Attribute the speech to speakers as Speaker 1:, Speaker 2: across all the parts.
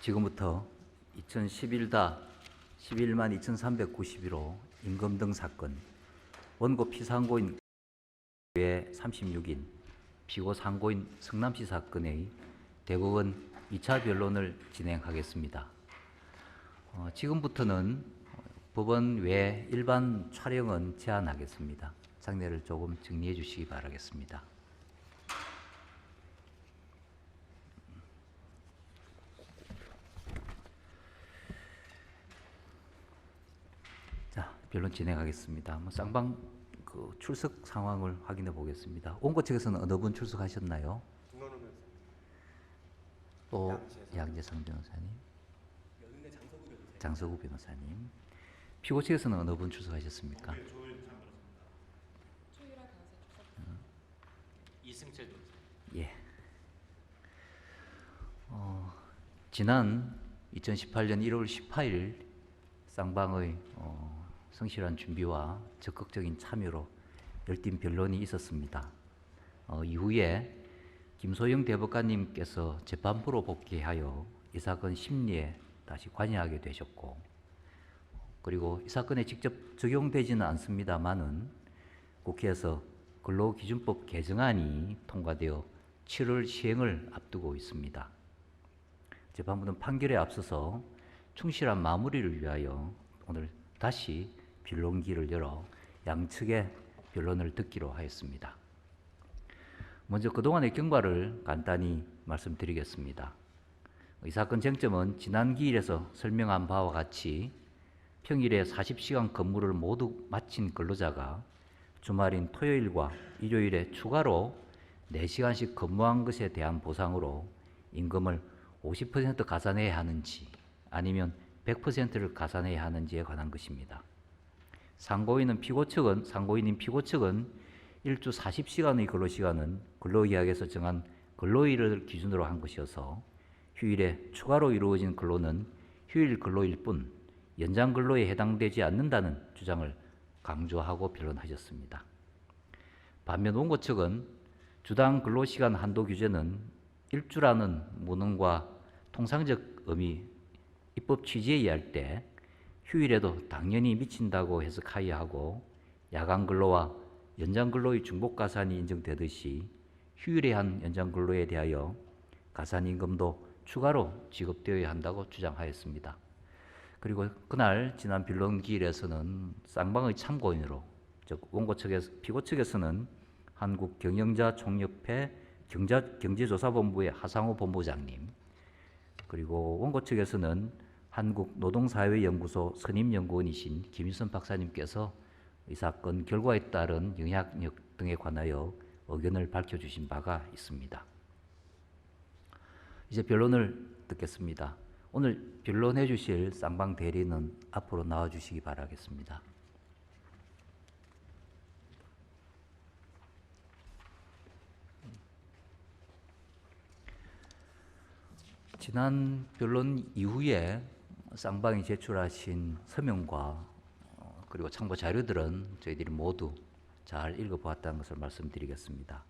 Speaker 1: 지금부터 11만 2391호 임금 등 사건, 원고 피상고인 외 36인, 피고 상고인 성남시 사건의 대법원 2차 변론을 진행하겠습니다. 지금부터는 법원 외 일반 촬영은 제한하겠습니다. 장례를 조금 정리해 주시기 바라겠습니다. 자, 변론 진행하겠습니다. 쌍방 출석 상황을 확인해 보겠습니다. 원고 측에서는 어느 분 출석하셨나요? 또 양재성 변호사님, 장서구 변호사님. 피고 측에서는 어느 분 출석하셨습니까?
Speaker 2: 이승철 변호사.
Speaker 1: 예. 지난 2018년 1월 18일 쌍방의 성실한 준비와 적극적인 참여로 열띤 변론이 있었습니다. 이후에 김소영 대법관님께서 재판부로 복귀하여 이 사건 심리에 다시 관여하게 되셨고, 그리고 이 사건에 직접 적용되지는 않습니다만은 국회에서 근로기준법 개정안이 통과되어 7월 시행을 앞두고 있습니다. 재판부는 판결에 앞서서 충실한 마무리를 위하여 오늘 다시 변론기를 열어 양측의 변론을 듣기로 하였습니다. 먼저 그동안의 경과를 간단히 말씀드리겠습니다. 이 사건 쟁점은 지난 기일에서 설명한 바와 같이 평일에 40시간 근무를 모두 마친 근로자가 주말인 토요일과 일요일에 추가로 4시간씩 근무한 것에 대한 보상으로 임금을 50% 가산해야 하는지 아니면 100%를 가산해야 하는지에 관한 것입니다. 상고인인 피고 측은 일주 40시간의 근로시간은 근로계약에서 정한 근로일을 기준으로 한 것이어서 휴일에 추가로 이루어진 근로는 휴일 근로일 뿐 연장 근로에 해당되지 않는다는 주장을 강조하고 변론하셨습니다. 반면 원고 측은 주당 근로시간 한도 규제는 일주라는 문헌과 통상적 의미, 입법 취지에 의할 때 휴일에도 당연히 미친다고 해석하여야 하고, 야간 근로와 연장 근로의 중복 가산이 인정되듯이 휴일에 한 연장 근로에 대하여 가산 임금도 추가로 지급되어야 한다고 주장하였습니다. 그리고 그날 지난 변론 기일에서는 쌍방의 참고인으로, 즉 원고 측에서 피고 측에서는 한국경영자총협회 경제조사본부의 하상호 본부장님, 그리고 원고 측에서는 한국노동사회연구소 선임연구원이신 김일선 박사님께서 이 사건 결과에 따른 영향력 등에 관하여 의견을 밝혀주신 바가 있습니다. 이제 변론을 듣겠습니다. 오늘 변론해 주실 쌍방 대리는 앞으로 나와 주시기 바라겠습니다. 지난 변론 이후에 쌍방이 제출하신 서명과 그리고 참고 자료들은 저희들이 모두 잘 읽어보았다는 것을 말씀드리겠습니다.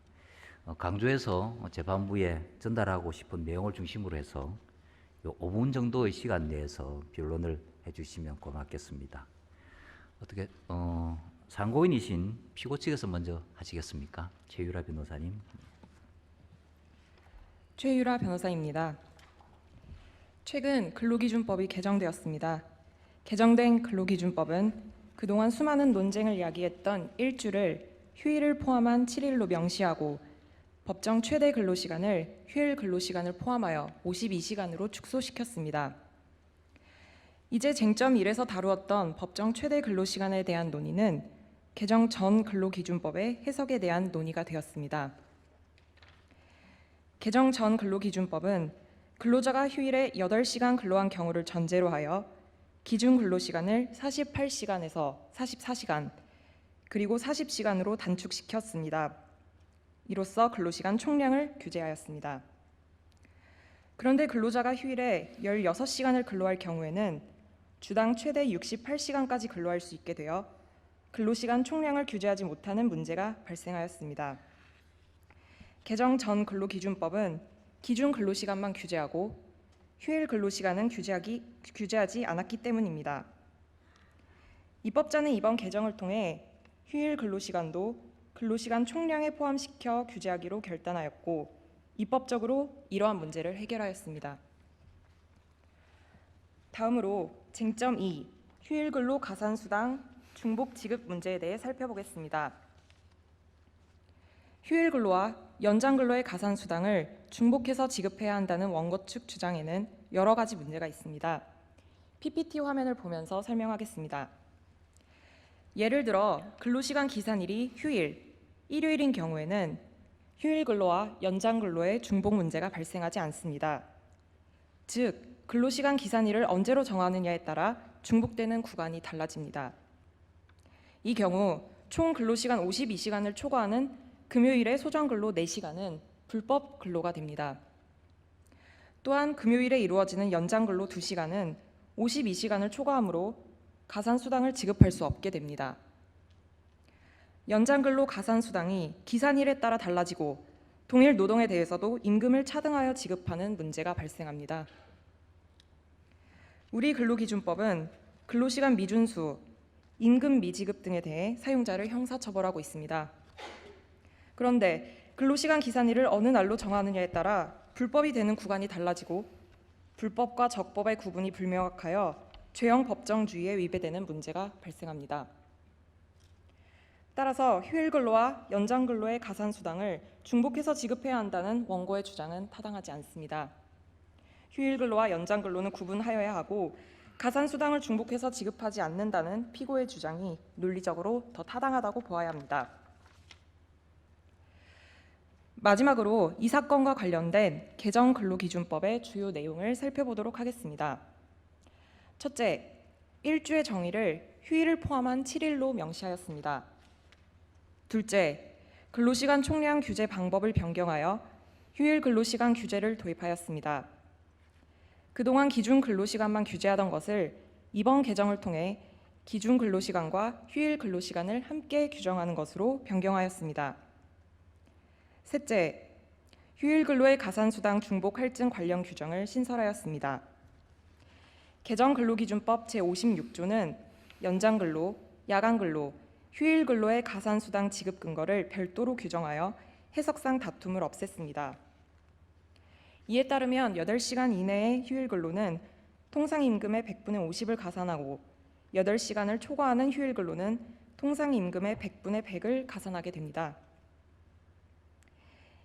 Speaker 1: 강조해서 재판부에 전달하고 싶은 내용을 중심으로 해서 5분 정도의 시간 내에서 변론을 해주시면 고맙겠습니다. 어떻게 상고인이신 피고 측에서 먼저 하시겠습니까? 최유라 변호사님.
Speaker 3: 최유라 변호사입니다. 최근 근로기준법이 개정되었습니다. 개정된 근로기준법은 그동안 수많은 논쟁을 야기했던 일주를 휴일을 포함한 7일로 명시하고 법정 최대 근로시간을 휴일 근로시간을 포함하여 52시간으로 축소시켰습니다. 이제 쟁점 1에서 다루었던 법정 최대 근로시간에 대한 논의는 개정 전 근로기준법의 해석에 대한 논의가 되었습니다. 개정 전 근로기준법은 근로자가 휴일에 8시간 근로한 경우를 전제로 하여 기준 근로시간을 48시간에서 44시간, 그리고 40시간으로 단축시켰습니다. 이로써 근로시간 총량을 규제하였습니다. 그런데 근로자가 휴일에 16시간을 근로할 경우에는 주당 최대 68시간까지 근로할 수 있게 되어 근로시간 총량을 규제하지 못하는 문제가 발생하였습니다. 개정 전 근로기준법은 기준 근로시간만 규제하고 휴일 근로시간은 규제하지 않았기 때문입니다. 입법자는 이번 개정을 통해 휴일 근로시간도 근로시간 총량에 포함시켜 규제하기로 결단하였고 입법적으로 이러한 문제를 해결하였습니다. 다음으로 쟁점 2, 휴일 근로 가산수당 중복 지급 문제에 대해 살펴보겠습니다. 휴일 근로와 연장 근로의 가산수당을 중복해서 지급해야 한다는 원고 측 주장에는 여러 가지 문제가 있습니다. PPT 화면을 보면서 설명하겠습니다. 예를 들어 근로시간 기산일이 휴일, 일요일인 경우에는 휴일 근로와 연장 근로의 중복 문제가 발생하지 않습니다. 즉, 근로시간 기산일을 언제로 정하느냐에 따라 중복되는 구간이 달라집니다. 이 경우 총 근로시간 52시간을 초과하는 금요일의 소정근로 4시간은 불법 근로가 됩니다. 또한 금요일에 이루어지는 연장근로 2시간은 52시간을 초과하므로 가산수당을 지급할 수 없게 됩니다. 연장근로 가산수당이 기산일에 따라 달라지고 동일 노동에 대해서도 임금을 차등하여 지급하는 문제가 발생합니다. 우리 근로기준법은 근로시간 미준수, 임금 미지급 등에 대해 사용자를 형사처벌하고 있습니다. 그런데 근로시간 기산일을 어느 날로 정하느냐에 따라 불법이 되는 구간이 달라지고 불법과 적법의 구분이 불명확하여 죄형 법정주의에 위배되는 문제가 발생합니다. 따라서 휴일 근로와 연장 근로의 가산수당을 중복해서 지급해야 한다는 원고의 주장은 타당하지 않습니다. 휴일 근로와 연장 근로는 구분하여야 하고 가산수당을 중복해서 지급하지 않는다는 피고의 주장이 논리적으로 더 타당하다고 보아야 합니다. 마지막으로 이 사건과 관련된 개정 근로기준법의 주요 내용을 살펴보도록 하겠습니다. 첫째, 일주의 정의를 휴일을 포함한 7일로 명시하였습니다. 둘째, 근로시간 총량 규제 방법을 변경하여 휴일 근로시간 규제를 도입하였습니다. 그동안 기준 근로시간만 규제하던 것을 이번 개정을 통해 기준 근로시간과 휴일 근로시간을 함께 규정하는 것으로 변경하였습니다. 셋째, 휴일 근로의 가산수당 중복 할증 관련 규정을 신설하였습니다. 개정 근로기준법 제56조는 연장 근로, 야간 근로, 휴일 근로의 가산수당 지급 근거를 별도로 규정하여 해석상 다툼을 없앴습니다. 이에 따르면 8시간 이내의 휴일 근로는 통상임금의 100분의 50을 가산하고 8시간을 초과하는 휴일 근로는 통상임금의 100분의 100을 가산하게 됩니다.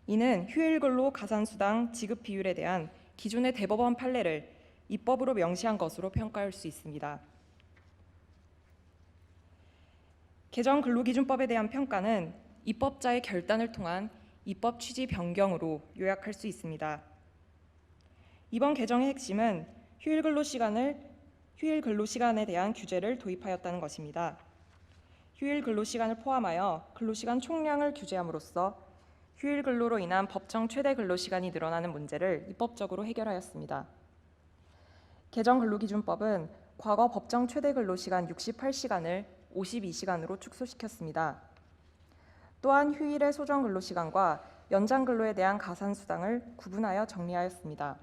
Speaker 3: 이는 휴일 근로 가산수당 지급 비율에 대한 기존의 대법원 판례를 입법으로 명시한 것으로 평가할 수 있습니다. 개정 근로기준법에 대한 평가는 입법자의 결단을 통한 입법 취지 변경으로 요약할 수 있습니다. 이번 개정의 핵심은 휴일 근로시간에 대한 규제를 도입하였다는 것입니다. 휴일 근로시간을 포함하여 근로시간 총량을 규제함으로써 휴일 근로로 인한 법정 최대 근로시간이 늘어나는 문제를 입법적으로 해결하였습니다. 개정 근로기준법은 과거 법정 최대 근로시간 68시간을 52시간으로 축소시켰습니다. 또한 휴일의 소정 근로시간과 연장 근로에 대한 가산수당을 구분하여 정리하였습니다.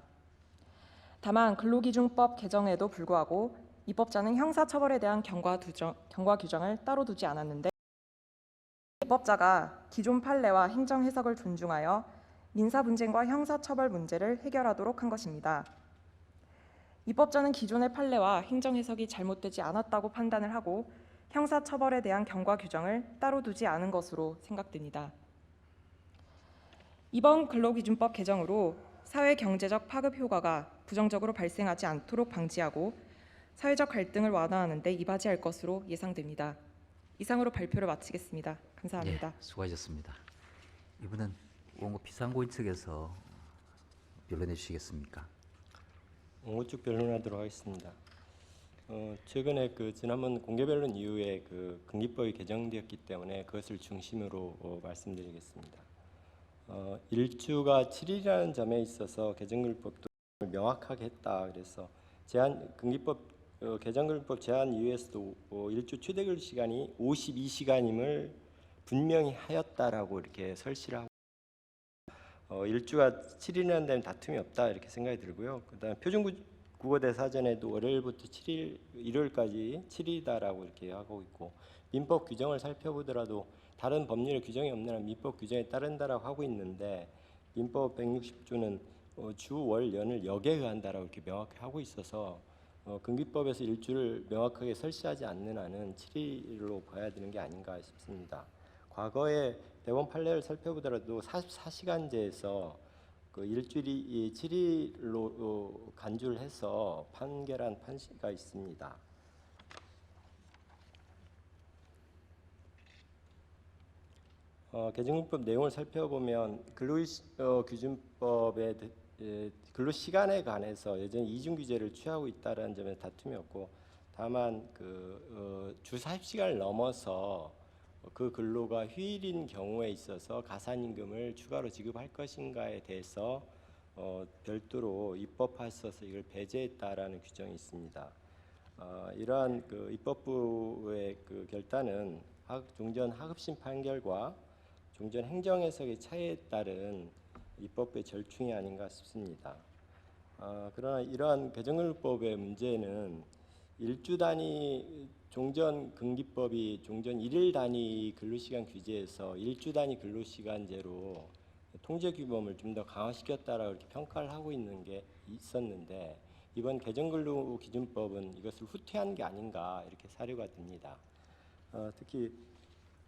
Speaker 3: 다만 근로기준법 개정에도 불구하고 입법자는 형사처벌에 대한 경과 규정을 따로 두지 않았는데 입법자가 기존 판례와 행정 해석을 존중하여 민사 분쟁과 형사처벌 문제를 해결하도록 한 것입니다. 입법자는 기존의 판례와 행정 해석이 잘못되지 않았다고 판단을 하고 형사처벌에 대한 경과 규정을 따로 두지 않은 것으로 생각됩니다. 이번 근로기준법 개정으로 사회 경제적 파급 효과가 부정적으로 발생하지 않도록 방지하고 사회적 갈등을 완화하는 데 이바지할 것으로 예상됩니다. 이상으로 발표를 마치겠습니다. 감사합니다.
Speaker 1: 예, 수고하셨습니다. 이분은 원고 피상고인 측에서 변론해 주시겠습니까?
Speaker 2: 원고 측 변론하도록 하겠습니다. 최근에 지난번 공개 변론 이후에 근기법이 개정되었기 때문에 그것을 중심으로 말씀드리겠습니다. 일주가 7일이라는 점에 있어서 개정근로법도 명확하게 했다. 그래서 개정근로법 제한 이후에서도 일주 최대 근로 시간이 52시간임을 분명히 하였다라고 이렇게 설치를 하고 일주가 7일이라는 데는 다툼이 없다 이렇게 생각이 들고요. 그다음에 표준국어대사전에도 월요일부터 7일, 일요일까지 7일이다라고 이렇게 하고 있고 민법 규정을 살펴보더라도 다른 법률의 규정이 없는 한 민법 규정에 따른다라고 하고 있는데 민법 160조는 주, 월, 연을 역에 의한다라고 이렇게 명확히 하고 있어서 금기법에서 일주를 명확하게 설치하지 않는 한은 7일로 봐야 되는 게 아닌가 싶습니다. 과거에 대법원 판례를 살펴보더라도 44시간제에서 그 일주일이 7일로 간주를 해서 판결한 판시가 있습니다. 개정법 내용을 살펴보면 근로기준법의 근로시간에 관해서 여전히 이중 규제를 취하고 있다는 점에 다툼이 없고 다만 주 40시간을 넘어서 그 근로가 휴일인 경우에 있어서 가산임금을 추가로 지급할 것인가에 대해서 별도로 입법하셔서 이걸 배제했다라는 규정이 있습니다. 이러한 입법부의 결단은 종전 하급심 판결과 종전 행정해석의 차이에 따른 입법부의 절충이 아닌가 싶습니다. 그러나 이러한 개정근로법의 문제는 일주 단위 종전 근기법이 종전 1일 단위 근로시간 규제에서 일주 단위 근로시간제로 통제 규범을 좀 더 강화시켰다라고 이렇게 평가를 하고 있는 게 있었는데 이번 개정근로기준법은 이것을 후퇴한 게 아닌가 이렇게 사료가 됩니다. 특히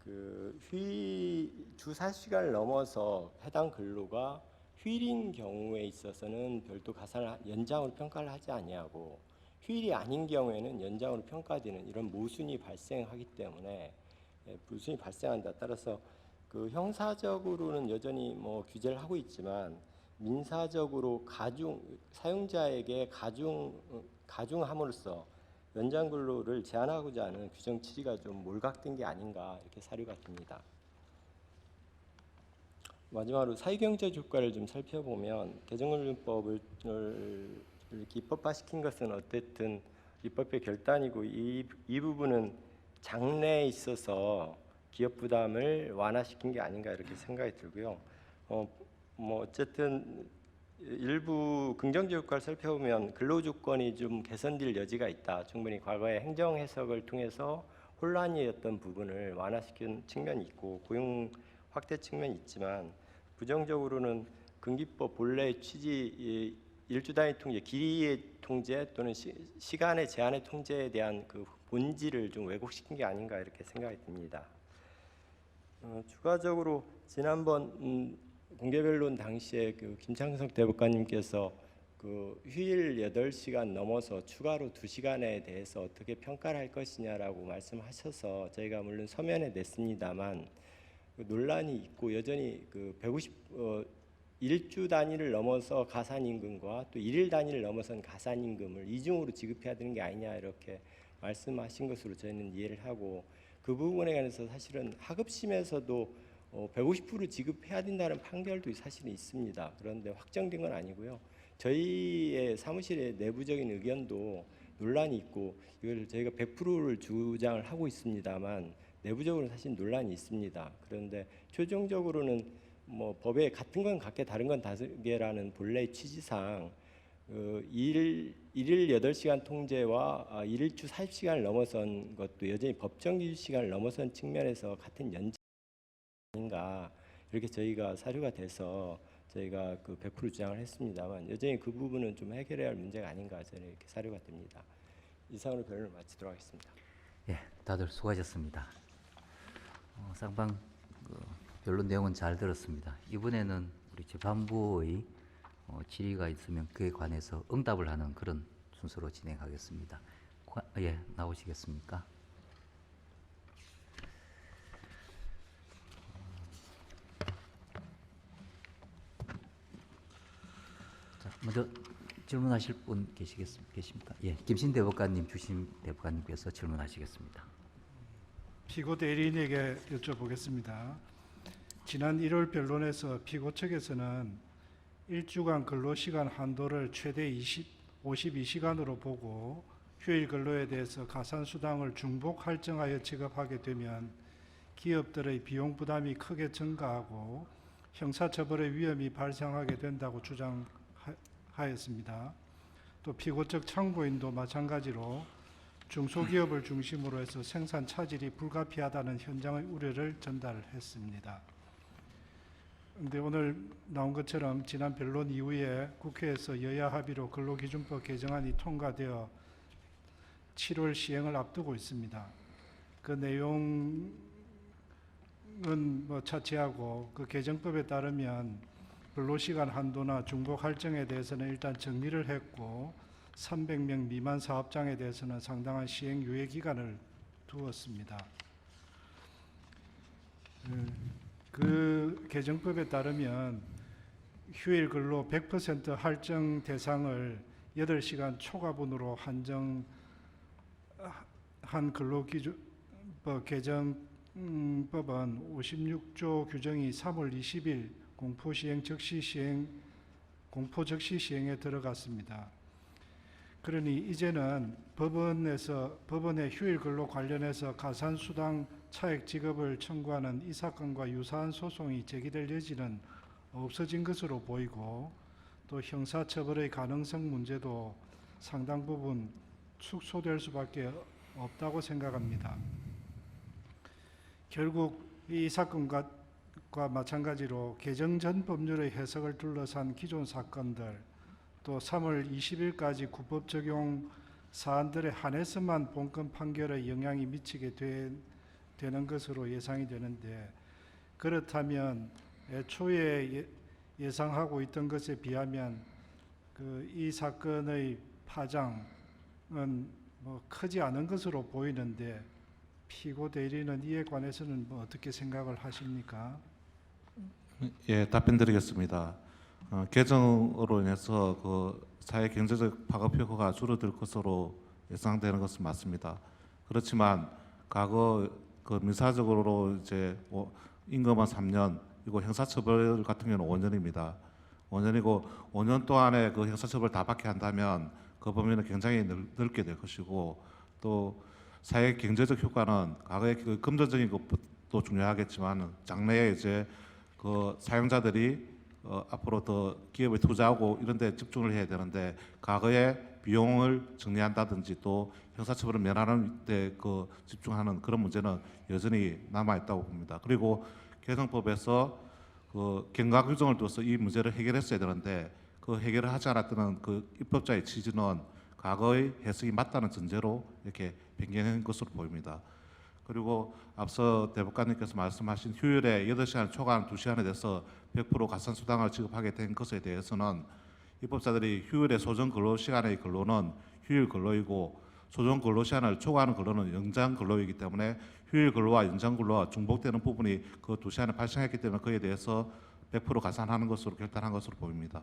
Speaker 2: 주 40시간을 넘어서 해당 근로가 휴일인 경우에 있어서는 별도 가산을 연장으로 평가를 하지 아니하고 휴일이 아닌 경우에는 연장으로 평가되는 이런 모순이 발생하기 때문에 모순이 발생한다. 따라서 형사적으로는 여전히 규제를 하고 있지만 민사적으로 사용자에게 가중함으로써 연장 근로를 제한하고자 하는 규정 취지가 좀 몰각된 게 아닌가 이렇게 사료가 됩니다. 마지막으로 사회경제 효과를 좀 살펴보면 개정근로법을 이렇게 입법화시킨 것은 어쨌든 입법의 결단이고 이 부분은 장래에 있어서 기업 부담을 완화시킨 게 아닌가 이렇게 생각이 들고요. 어쨌든 일부 긍정적 효과를 살펴보면 근로조건이 좀 개선될 여지가 있다. 충분히 과거의 행정 해석을 통해서 혼란이었던 부분을 완화시킨 측면이 있고 고용 확대 측면이 있지만 부정적으로는 근기법 본래의 취지 일주 단위 통제, 길이의 통제 또는 시간의 제한의 통제에 대한 본질을 좀 왜곡시킨 게 아닌가 이렇게 생각이 듭니다. 추가적으로 지난번 공개변론 당시에 김창석 대법관님께서 휴일 8시간 넘어서 추가로 2시간에 대해서 어떻게 평가를 할 것이냐라고 말씀하셔서 저희가 물론 서면에 냈습니다만 논란이 있고 여전히 1주 단위를 넘어서 가산임금과 또 1일 단위를 넘어선 가산임금을 이중으로 지급해야 되는 게 아니냐 이렇게 말씀하신 것으로 저희는 이해를 하고 그 부분에 관해서 사실은 하급심에서도 150% 지급해야 된다는 판결도 사실은 있습니다. 그런데 확정된 건 아니고요. 저희의 사무실의 내부적인 의견도 논란이 있고 이걸 저희가 100%를 주장을 하고 있습니다만 내부적으로 사실 논란이 있습니다. 그런데 최종적으로는 법에 같은 건 같게 다른 건 다르게라는 본래의 취지상 일일 8시간 통제와 일일주 40시간을 넘어선 것도 여전히 법정 기준 시간을 넘어선 측면에서 같은 연장 아닌가 이렇게 저희가 사료가 돼서 저희가 100% 주장을 했습니다만 여전히 그 부분은 좀 해결해야 할 문제가 아닌가 저는 이렇게 사료가 됩니다. 이상으로 변론을 마치도록 하겠습니다.
Speaker 1: 예, 다들 수고하셨습니다. 쌍방 변론 내용은 잘 들었습니다. 이번에는 우리 재판부의 질의가 있으면 그에 관해서 응답을 하는 그런 순서로 진행하겠습니다. 예, 나오시겠습니까? 자, 먼저 질문하실 분 계십니까? 예, 김신 대법관님, 주심 대법관님께서 질문하시겠습니다.
Speaker 4: 피고 대리인에게 여쭤보겠습니다. 지난 1월 변론에서 피고 측에서는 일주간 근로시간 한도를 최대 52시간으로 보고 휴일 근로에 대해서 가산수당을 중복 할증하여 지급하게 되면 기업들의 비용 부담이 크게 증가하고 형사처벌의 위험이 발생하게 된다고 주장하였습니다. 또 피고 측 참고인도 마찬가지로 중소기업을 중심으로 해서 생산 차질이 불가피하다는 현장의 우려를 전달했습니다. 그런데 오늘 나온 것처럼 지난 변론 이후에 국회에서 여야 합의로 근로기준법 개정안이 통과되어 7월 시행을 앞두고 있습니다. 그 내용은 차치하고 그 개정법에 따르면 근로시간 한도나 중복 할증에 대해서는 일단 정리를 했고 300명 미만 사업장에 대해서는 상당한 시행 유예 기간을 두었습니다. 그 개정법에 따르면 휴일 근로 100% 할증 대상을 8시간 초과분으로 한정한 근로기준법 개정법은 56조 규정이 3월 20일 공포 적시 시행에 들어갔습니다. 그러니 이제는 법원의 휴일 근로 관련해서 가산수당 차액 지급을 청구하는 이 사건과 유사한 소송이 제기될 여지는 없어진 것으로 보이고 또 형사처벌의 가능성 문제도 상당 부분 축소될 수밖에 없다고 생각합니다. 결국 이 사건과 마찬가지로 개정 전 법률의 해석을 둘러싼 기존 사건들 또 3월 20일까지 구법 적용 사안들에 한해서만 본건 판결에 영향이 미치게 되는 것으로 예상이 되는데 그렇다면 애초에 예상하고 있던 것에 비하면 이 사건의 파장은 크지 않은 것으로 보이는데 피고 대리는 이에 관해서는 어떻게 생각을 하십니까?
Speaker 5: 예, 답변드리겠습니다. 개정으로 인해서 그 사회 경제적 파급 효과가 줄어들 것으로 예상되는 것은 맞습니다. 그렇지만 과거 그 민사적으로 이제 임금은 3년, 이거 형사처벌 같은 경우는 5년입니다. 5년이고 5년 동안에 그 형사처벌 다 받게 한다면 그 범위는 굉장히 넓게 될 것이고 또 사회 경제적 효과는 과거의 그 금전적인 것도 중요하겠지만 장래에 이제 그 사용자들이 앞으로 더 기업에 투자하고 이런 데 집중을 해야 되는데 과거의 비용을 정리한다든지 또 형사처벌을 면하는 데 그 집중하는 그런 문제는 여전히 남아 있다고 봅니다. 그리고 개정법에서 그 경과 규정을 둬서 이 문제를 해결했어야 되는데 그 해결을 하지 않았던 그 입법자의 취지는 과거의 해석이 맞다는 전제로 이렇게 변경한 것으로 보입니다. 그리고 앞서 대법관님께서 말씀하신 휴일에 8시간 초과한 2시간에 대해서 100% 가산수당을 지급하게 된 것에 대해서는 입법자들이 휴일의 소정 근로시간의 근로는 휴일 근로이고 소정 근로시간을 초과하는 근로는 연장 근로이기 때문에 휴일 근로와 연장 근로와 중복되는 부분이 그 2시간에 발생했기 때문에 그에 대해서 100% 가산하는 것으로 결단한 것으로 보입니다.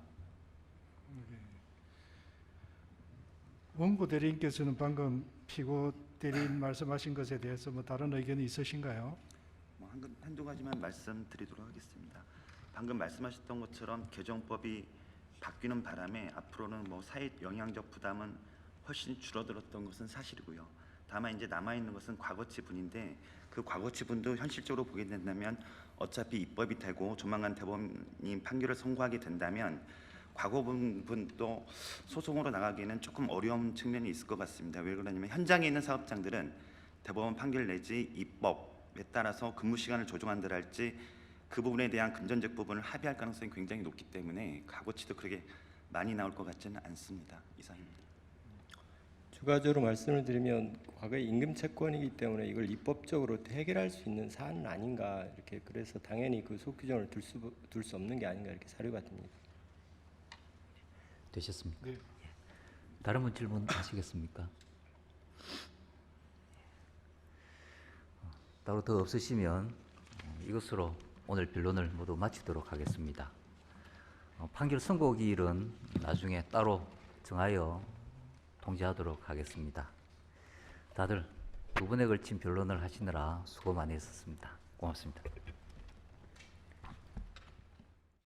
Speaker 4: 원고 대리인께서는 방금 피고 대리인 말씀하신 것에 대해서 다른 의견이 있으신가요?
Speaker 6: 한두 가지만 말씀드리도록 하겠습니다. 방금 말씀하셨던 것처럼 개정법이 바뀌는 바람에 앞으로는 사회 영향적 부담은 훨씬 줄어들었던 것은 사실이고요. 다만 이제 남아 있는 것은 과거치분인데 그 과거치분도 현실적으로 보게 된다면 어차피 입법이 되고 조만간 대법원이 판결을 선고하게 된다면 과거 부분도 소송으로 나가기에는 조금 어려운 측면이 있을 것 같습니다. 왜 그러냐면 현장에 있는 사업장들은 대법원 판결 내지 입법에 따라서 근무 시간을 조정한다 할지 그 부분에 대한 금전적 부분을 합의할 가능성이 굉장히 높기 때문에 과거치도 그렇게 많이 나올 것 같지는 않습니다. 이상입니다.
Speaker 2: 추가적으로 말씀을 드리면 과거의 임금 채권이기 때문에 이걸 입법적으로 해결할 수 있는 사안은 아닌가 이렇게 그래서 당연히 그 소규정을 둘 수 없는 게 아닌가 이렇게 사료가 됩니다.
Speaker 1: 되셨습니까?
Speaker 4: 네.
Speaker 1: 다른 분 질문하시겠습니까? 따로 더 없으시면 이것으로 오늘 변론을 모두 마치도록 하겠습니다. 판결 선고기일은 나중에 따로 정하여 통지하도록 하겠습니다. 다들 두 번에 걸친 변론을 하시느라 수고 많이 했었습니다. 고맙습니다.